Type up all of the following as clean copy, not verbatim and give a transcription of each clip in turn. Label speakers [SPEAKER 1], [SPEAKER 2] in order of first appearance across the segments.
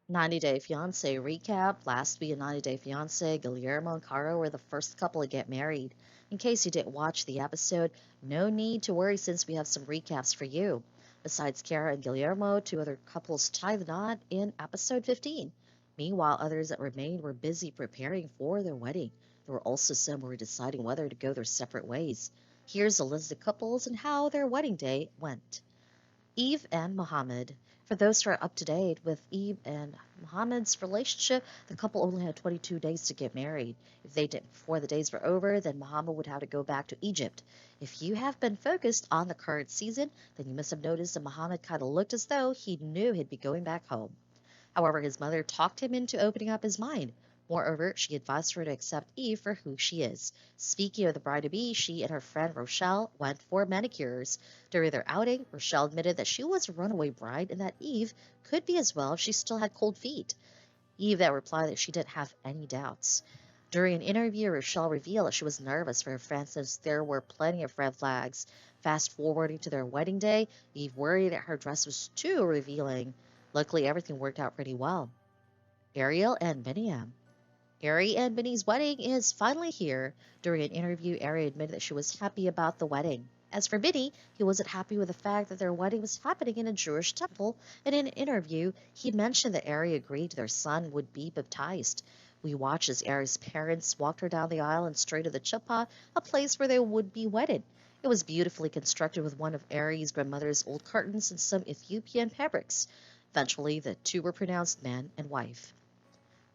[SPEAKER 1] 90 Day Fiancé recap. Last week in 90 Day Fiancé, Guillermo and Caro were the first couple to get married. In case you didn't watch the episode, no need to worry since we have some recaps for you. Besides Kara and Guillermo, two other couples tied the knot in episode 15. Meanwhile, others that remained were busy preparing for their wedding. There were also some who were deciding whether to go their separate ways. Here's a list of couples and how their wedding day went. Eve and Muhammad. For those who are up to date with Eve and Muhammad's relationship, the couple only had 22 days to get married. If they didn't before the days were over, then Muhammad would have to go back to Egypt. If you have been focused on the current season, then you must have noticed that Muhammad kind of looked as though he knew he'd be going back home. However, his mother talked him into opening up his mind. Moreover, she advised her to accept Eve for who she is. Speaking of the bride-to-be, she and her friend Rochelle went for manicures. During their outing, Rochelle admitted that she was a runaway bride and that Eve could be as well if she still had cold feet. Eve then replied that she didn't have any doubts. During an interview, Rochelle revealed that she was nervous for her friend since there were plenty of red flags. Fast forwarding to their wedding day, Eve worried that her dress was too revealing. Luckily, everything worked out pretty well. Ariel and Biniam. Ari and Bini's wedding is finally here. During an interview, Ari admitted that she was happy about the wedding. As for Bini, he wasn't happy with the fact that their wedding was happening in a Jewish temple. In an interview, he mentioned that Ari agreed their son would be baptized. We watched as Ari's parents walked her down the aisle and straight to the chuppah, a place where they would be wedded. It was beautifully constructed with one of Ari's grandmother's old curtains and some Ethiopian fabrics. Eventually, the two were pronounced man and wife.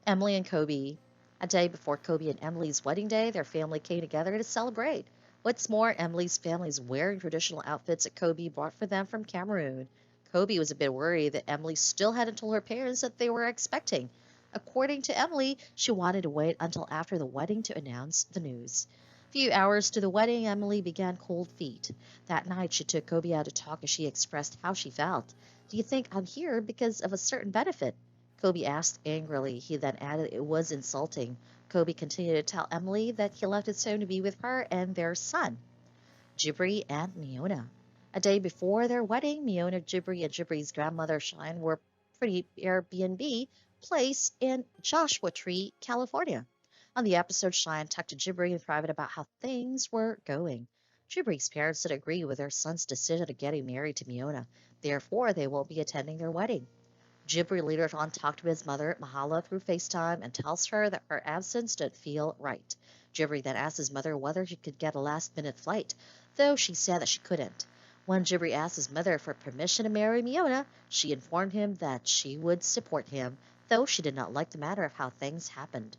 [SPEAKER 1] Emily and Kobe. A day before Kobe and Emily's wedding day, their family came together to celebrate. What's more, Emily's family is wearing traditional outfits that Kobe brought for them from Cameroon. Kobe was a bit worried that Emily still hadn't told her parents that they were expecting. According to Emily, she wanted to wait until after the wedding to announce the news. A few hours to the wedding, Emily began cold feet. That night, she took Kobe out to talk as she expressed how she felt. Do you think I'm here because of a certain benefit? Kobe asked angrily. He then added it was insulting. Kobe continued to tell Emily that he left his home to be with her and their son, Jibri and Miona. A day before their wedding, Miona, Jibri, and Jibri's grandmother Shine were pretty Airbnb place in Joshua Tree, California. On the episode, Shine talked to Jibri in private about how things were going. Jibri's parents did agree with their son's decision of getting married to Miona. Therefore, they won't be attending their wedding. Jibri later on talked to his mother, Mahala, through FaceTime and tells her that her absence didn't feel right. Jibri then asked his mother whether she could get a last-minute flight, though she said that she couldn't. When Jibri asked his mother for permission to marry Miona, she informed him that she would support him, though she did not like the matter of how things happened.